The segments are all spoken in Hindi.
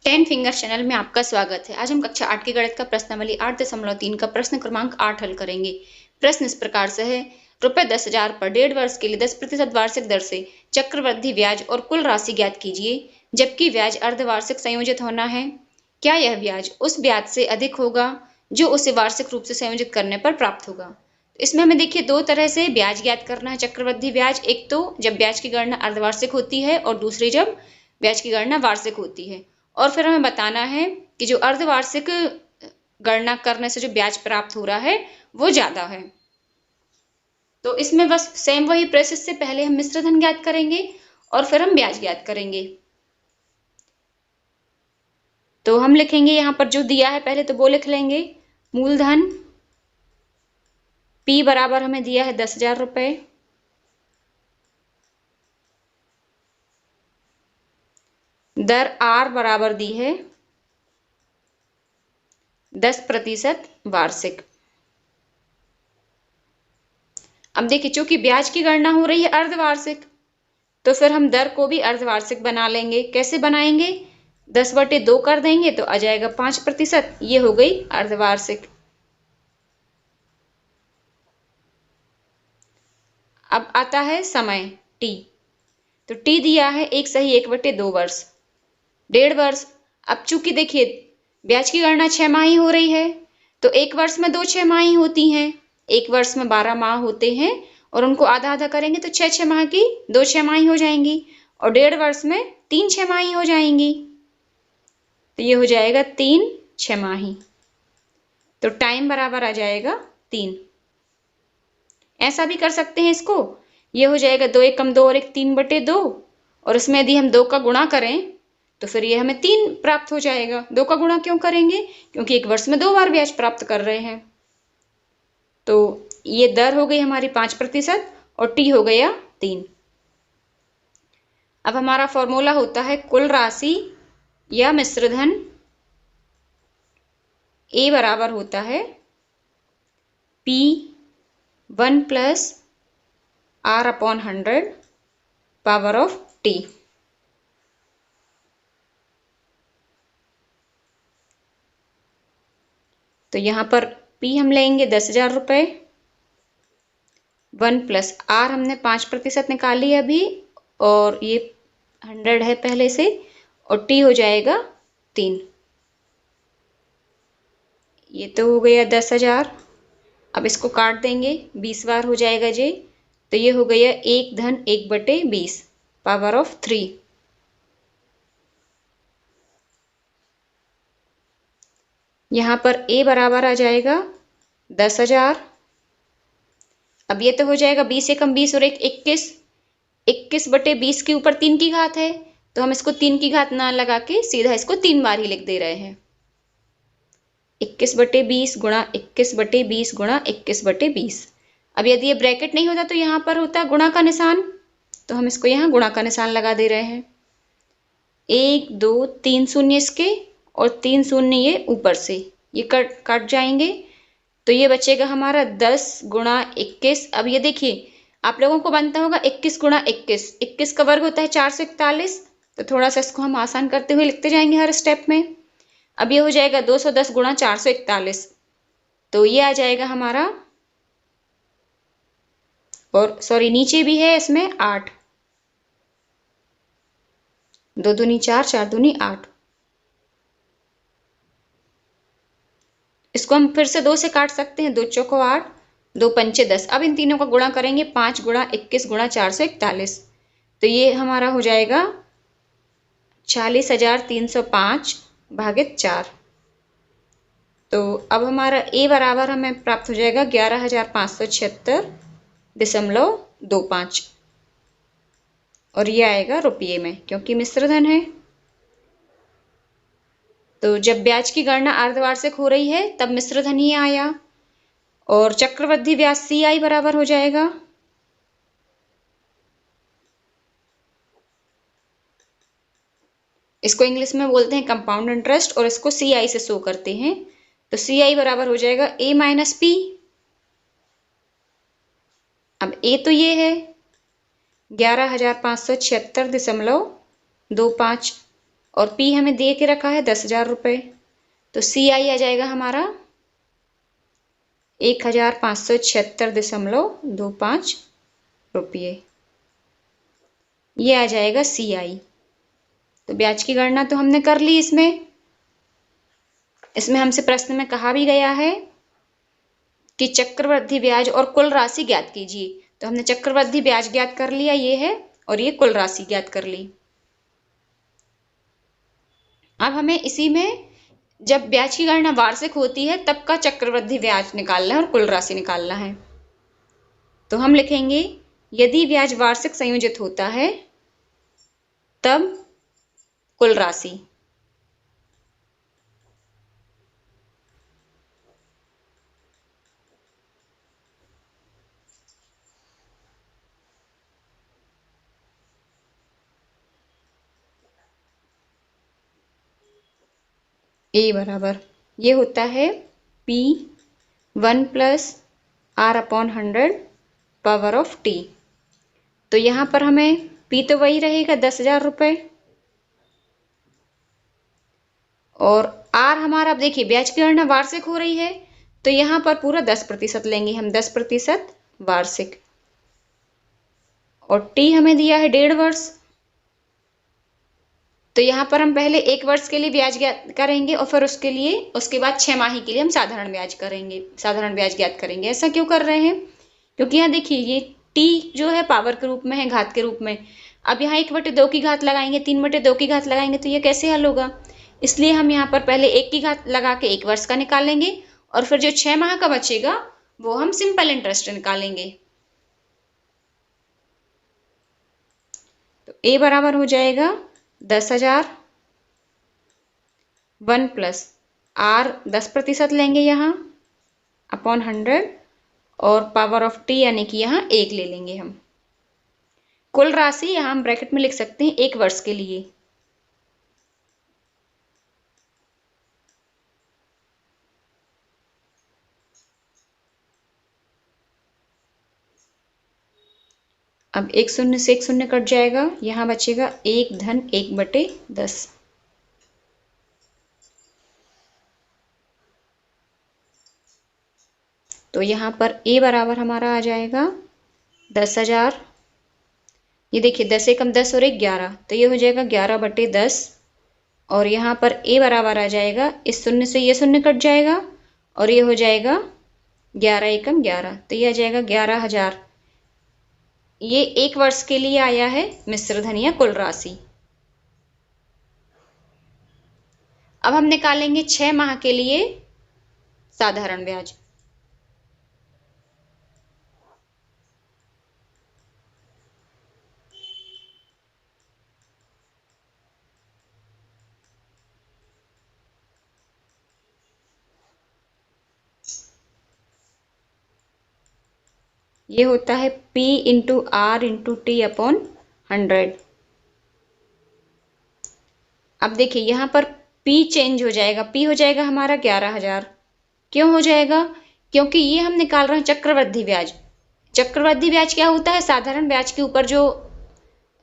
टेन फिंगर चैनल में आपका स्वागत है। आज हम कक्षा 8 की गणित का प्रश्नावली 8.3 का प्रश्न क्रमांक 8 हल करेंगे। प्रश्न इस प्रकार से है, रुपए 10,000 पर 1.5 वर्ष के लिए 10% वार्षिक दर से चक्रवृद्धि ब्याज और कुल राशि ज्ञात कीजिए, जबकि ब्याज अर्धवार्षिक संयोजित होना है। क्या यह ब्याज उस ब्याज से अधिक होगा जो उसे वार्षिक रूप से संयोजित करने पर प्राप्त होगा? इसमें हमें देखिए दो तरह से ब्याज ज्ञात करना है। चक्रवृद्धि ब्याज, एक तो जब ब्याज की गणना अर्धवार्षिक होती है और दूसरी जब ब्याज की गणना वार्षिक होती है। और फिर हमें बताना है कि जो अर्धवार्षिक गणना करने से जो ब्याज प्राप्त हो रहा है वो ज्यादा है। तो इसमें बस सेम वही प्रोसेस से पहले हम मिश्र धन ज्ञात करेंगे और फिर हम ब्याज ज्ञात करेंगे। तो हम लिखेंगे यहाँ पर जो दिया है पहले तो वो लिख लेंगे। मूलधन P बराबर हमें दिया है 10,000 रुपए, दर R बराबर दी है 10% वार्षिक। अब देखिए चूंकि ब्याज की गणना हो रही है अर्धवार्षिक, तो फिर हम दर को भी अर्धवार्षिक बना लेंगे। कैसे बनाएंगे? 10/2 कर देंगे तो आ जाएगा 5%। ये हो गई अर्धवार्षिक। अब आता है समय T। तो T दिया है 1 सही 1/2 वर्ष, 1.5 वर्ष। अब चूंकि देखिए ब्याज की गणना 6 माही हो रही है, तो एक वर्ष में 2 6 होती हैं, एक वर्ष में 12 माह होते हैं और उनको आधा आधा करेंगे तो 6 माह की 2 6 हो जाएंगी और 1.5 वर्ष में 3 6 हो जाएंगी। तो ये हो जाएगा 3 6। तो टाइम बराबर आ जाएगा 3। ऐसा भी कर सकते हैं इसको, ये हो जाएगा 2 एकम 2 और 1 3/2 और इसमें यदि हम 2 का गुणा करें तो फिर ये हमें 3 प्राप्त हो जाएगा। 2 का गुणा क्यों करेंगे? क्योंकि एक वर्ष में 2 बार ब्याज प्राप्त कर रहे हैं। तो ये दर हो गई हमारी 5% और T हो गया 3। अब हमारा फॉर्मूला होता है कुल राशि या मिश्रधन A बराबर होता है P1 + R/100 power of T। तो यहाँ पर P हम लेंगे 10,000 रुपए, 1 + R हमने 5% निकाली अभी और ये 100 है पहले से और T हो जाएगा 3। ये तो हो गया 10,000। अब इसको काट देंगे, 20 बार हो जाएगा जे, तो ये हो गया 1 धन 1/20 पावर ऑफ 3। यहाँ पर A बराबर आ जाएगा 10,000। अब ये तो हो जाएगा 20 एकम 20 और 1 21, 21/20 के ऊपर 3 की घात है, तो हम इसको 3 की घात ना लगा के सीधा इसको 3 बार ही लिख दे रहे हैं। 21/20 गुणा 21/20 गुणा 21/20। अब यदि ये ब्रैकेट नहीं होता तो यहाँ पर होता गुणा का निशान, तो हम इसको यहाँ गुणा का निशान लगा दे रहे हैं। 1 2 3 शून्य इसके और 3 शून्य ये ऊपर से, ये कट जाएंगे तो ये बचेगा हमारा 10 गुणा 21। अब ये देखिए आप लोगों को बनता होगा 21 गुणा 21, 21 का वर्ग होता है 441। तो थोड़ा सा इसको हम आसान करते हुए लिखते जाएंगे हर स्टेप में। अब ये हो जाएगा 210 गुणा 441, तो ये आ जाएगा हमारा, और सॉरी नीचे भी है इसमें 8, 2 दूनी 4 4 दूनी 8। इसको हम फिर से 2 से काट सकते हैं, 2 चौको 8, 2 पंचे 10। अब इन तीनों का गुणा करेंगे, 5 गुणा 21 गुणा 441, तो ये हमारा हो जाएगा 40,305 भागित 4। तो अब हमारा A बराबर हमें प्राप्त हो जाएगा 11,576.25 और ये आएगा रुपये में क्योंकि मिश्रधन है। तो जब ब्याज की गणना अर्धवार्षिक हो रही है तब मिश्रधन ही आया और चक्रवृद्धि ब्याज CI बराबर हो जाएगा इसको इंग्लिश में बोलते हैं कंपाउंड इंटरेस्ट और इसको CI से शो करते हैं। तो CI बराबर हो जाएगा A - P। अब A तो ये है 11,576.25 और P हमें दे के रखा है 10,000 रुपये। तो CI आ जाएगा हमारा 1576.25 रुपये। ये आ जाएगा CI। तो ब्याज की गणना तो हमने कर ली। इसमें हमसे प्रश्न में कहा भी गया है कि चक्रवृद्धि ब्याज और कुल राशि ज्ञात कीजिए। तो हमने चक्रवृद्धि ब्याज ज्ञात कर लिया, ये है, और ये कुल राशि ज्ञात कर ली। अब हमें इसी में जब ब्याज की गणना वार्षिक होती है तब का चक्रवृद्धि ब्याज निकालना है और कुल राशि निकालना है। तो हम लिखेंगे यदि ब्याज वार्षिक संयोजित होता है तब कुल राशि। ए बराबर ये होता है P1 + R/100 power of T। तो यहाँ पर हमें P तो वही रहेगा 10,000 रुपये, और R हमारा, अब देखिए ब्याज की गणना वार्षिक हो रही है तो यहाँ पर पूरा 10% लेंगे हम, 10% वार्षिक। और T हमें दिया है 1.5 वर्ष, तो यहाँ पर हम पहले 1 वर्ष के लिए ब्याज ज्ञात करेंगे और फिर उसके बाद 6 माही के लिए हम साधारण ब्याज ज्ञात करेंगे। ऐसा क्यों कर रहे हैं? क्योंकि यहाँ देखिए ये T जो है पावर के रूप में है, घात के रूप में। अब यहाँ 1/2 की घात लगाएंगे, 3/2 की घात लगाएंगे तो ये कैसे हल होगा? इसलिए हम यहाँ पर पहले 1 की घात लगा के 1 वर्ष का निकालेंगे और फिर जो 6 माह का बचेगा वो हम सिंपल इंटरेस्ट निकालेंगे। तो A बराबर हो जाएगा 10,000 1 + R 10% लेंगे यहाँ अपॉन 100 और पावर ऑफ T यानी कि यहाँ 1 ले लेंगे हम। कुल राशि यहाँ हम ब्रैकेट में लिख सकते हैं 1 वर्ष के लिए। अब 1 शून्य से 1 शून्य कट जाएगा, यहाँ बचेगा 1 धन 1/10। तो यहाँ पर A बराबर हमारा आ जाएगा 10,000। ये देखिए 10 एकम 10 और 1 11, तो ये हो जाएगा 11/10। और यहाँ पर A बराबर आ जाएगा, इस शून्य से ये शून्य कट जाएगा और ये हो जाएगा 11 एकम 11, तो ये आ जाएगा 11,000। ये 1 वर्ष के लिए आया है मिश्र धन या कुल राशि। अब हम निकालेंगे 6 माह के लिए साधारण ब्याज। ये होता है P × R × T/100। अब देखिए यहाँ पर P चेंज हो जाएगा, P हो जाएगा हमारा 11,000। क्यों हो जाएगा? क्योंकि ये हम निकाल रहे हैं चक्रवृद्धि ब्याज। चक्रवृद्धि ब्याज क्या होता है? साधारण ब्याज के ऊपर जो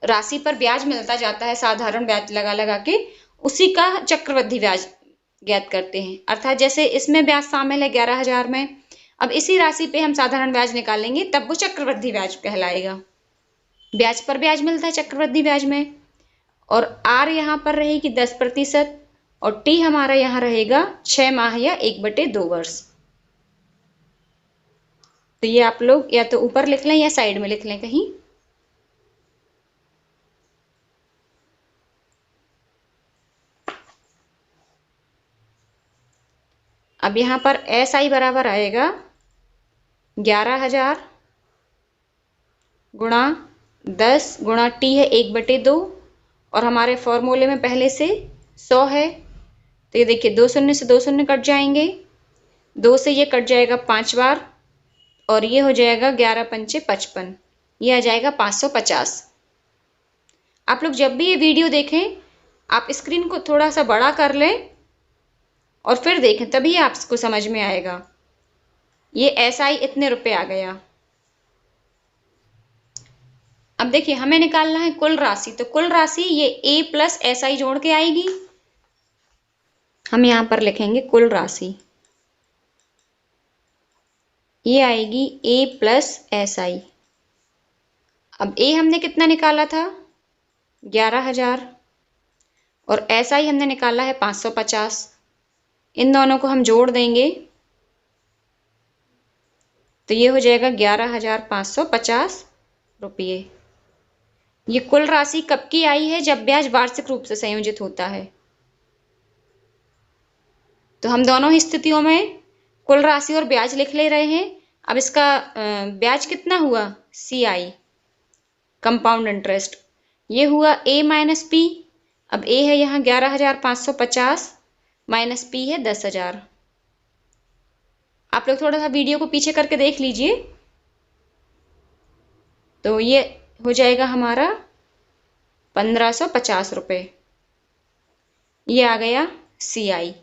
राशि पर ब्याज मिलता जाता है, साधारण ब्याज लगा लगा के, उसी का चक्रवृद्धि ब्याज ज्ञात करते हैं। अर्थात जैसे इसमें ब्याज शामिल है 11,000 में, अब इसी राशि पे हम साधारण ब्याज निकालेंगे तब वो चक्रवृद्धि ब्याज कहलाएगा। ब्याज पर ब्याज मिलता है चक्रवृद्धि ब्याज में। और R यहाँ पर रहेगी 10% और T हमारा यहाँ रहेगा 6 माह या 1/2 वर्ष। तो ये आप लोग या तो ऊपर लिख लें या साइड में लिख लें कहीं। अब यहाँ पर SI बराबर आएगा 11,000 गुणा 10 गुणा T है 1/2 और हमारे फॉर्मूले में पहले से 100 है। तो ये देखिए 2 शून्य से 2 शून्य कट जाएंगे, 2 से ये कट जाएगा 5 बार और ये हो जाएगा 11 पंचे 55, ये आ जाएगा 550। आप लोग जब भी ये वीडियो देखें आप स्क्रीन को थोड़ा सा बड़ा कर लें और फिर देखें, तभी आपको समझ में आएगा। ये SI इतने रुपए आ गया। अब देखिए हमें निकालना है कुल राशि, तो कुल राशि ये a प्लस SI जोड़ के आएगी। हम यहां पर लिखेंगे कुल राशि, ये आएगी a प्लस SI। अब a हमने कितना निकाला था 11,000 और SI हमने निकाला है 550। इन दोनों को हम जोड़ देंगे तो ये हो जाएगा 11,550 रुपये। ये कुल राशि कब की आई है, जब ब्याज वार्षिक रूप से संयोजित होता है। तो हम दोनों ही स्थितियों में कुल राशि और ब्याज लिख ले रहे हैं। अब इसका ब्याज कितना हुआ CI कंपाउंड इंटरेस्ट, ये हुआ A माइनस P। अब A है यहाँ 11,550 माइनस P है 10,000। आप लोग थोड़ा सा वीडियो को पीछे करके देख लीजिए, तो ये हो जाएगा हमारा 1,550 रुपये। ये आ गया CI।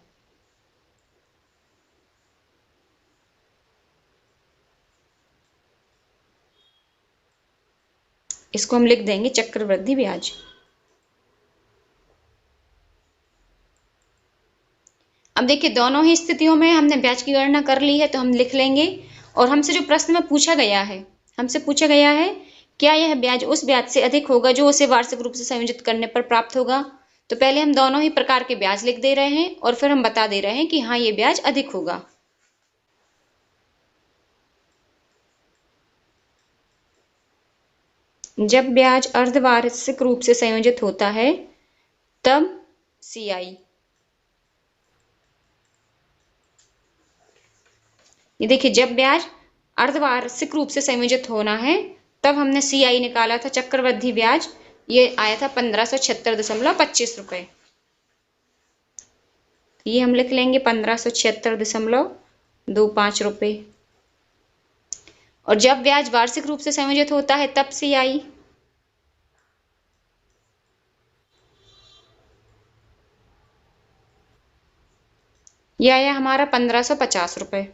इसको हम लिख देंगे चक्रवृद्धि ब्याज। अब देखिए दोनों ही स्थितियों में हमने ब्याज की गणना कर ली है, तो हम लिख लेंगे। और हमसे जो प्रश्न में पूछा गया है, हमसे पूछा गया है क्या यह ब्याज उस ब्याज से अधिक होगा जो उसे वार्षिक रूप से संयोजित करने पर प्राप्त होगा। तो पहले हम दोनों ही प्रकार के ब्याज लिख दे रहे हैं और फिर हम बता दे रहे हैं कि हाँ ये ब्याज अधिक होगा। जब ब्याज अर्धवार्षिक रूप से संयोजित होता है तब CI। ये देखिए जब ब्याज अर्धवार्षिक रूप से संयोजित होना है तब हमने CI निकाला था चक्रवृद्धि ब्याज, ये आया था 1576.25 रुपये। ये हम लिख लेंगे 1576.25 रुपये। और जब ब्याज वार्षिक रूप से संयोजित होता है तब CI, यह आया हमारा 1550 रुपये।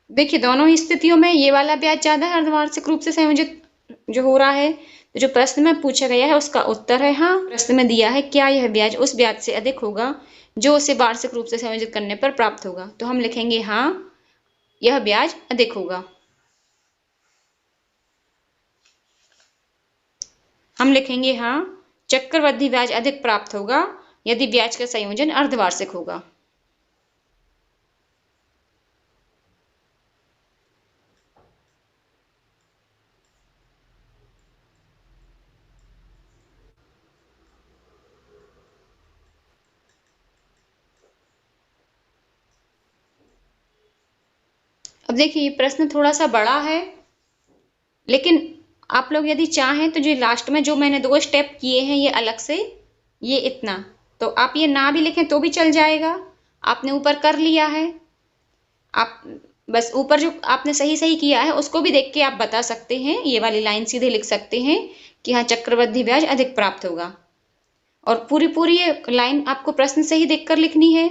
देखिए दोनों ही स्थितियों में ये वाला ब्याज ज्यादा है अर्धवार्षिक रूप से संयोजित जो हो रहा है। तो जो प्रश्न में पूछा गया है उसका उत्तर है हाँ। प्रश्न में दिया है क्या यह ब्याज उस ब्याज से अधिक होगा जो उसे वार्षिक रूप से संयोजित करने पर प्राप्त होगा। तो हम लिखेंगे हाँ यह ब्याज अधिक होगा। हम लिखेंगे हाँ चक्रवृद्धि ब्याज अधिक प्राप्त होगा यदि ब्याज का संयोजन अर्धवार्षिक होगा। अब देखिए ये प्रश्न थोड़ा सा बड़ा है, लेकिन आप लोग यदि चाहें तो जो लास्ट में जो मैंने 2 स्टेप किए हैं ये अलग से, ये इतना, तो आप ये ना भी लिखें तो भी चल जाएगा। आपने ऊपर कर लिया है, आप बस ऊपर जो आपने सही सही किया है उसको भी देख के आप बता सकते हैं। ये वाली लाइन सीधे लिख सकते हैं कि हाँ चक्रवृद्धि ब्याज अधिक प्राप्त होगा। और पूरी पूरी ये लाइन आपको प्रश्न से ही देखकर लिखनी है।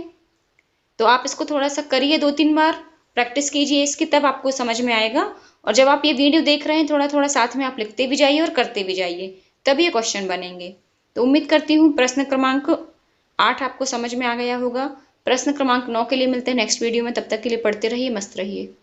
तो आप इसको थोड़ा सा करिए 2-3 बार, प्रैक्टिस कीजिए इसकी, तब आपको समझ में आएगा। और जब आप ये वीडियो देख रहे हैं थोड़ा थोड़ा साथ में आप लिखते भी जाइए और करते भी जाइए, तब ये क्वेश्चन बनेंगे। तो उम्मीद करती हूँ प्रश्न क्रमांक 8 आपको समझ में आ गया होगा। प्रश्न क्रमांक 9 के लिए मिलते हैं नेक्स्ट वीडियो में, तब तक के लिए पढ़ते रहिए, मस्त रहिए।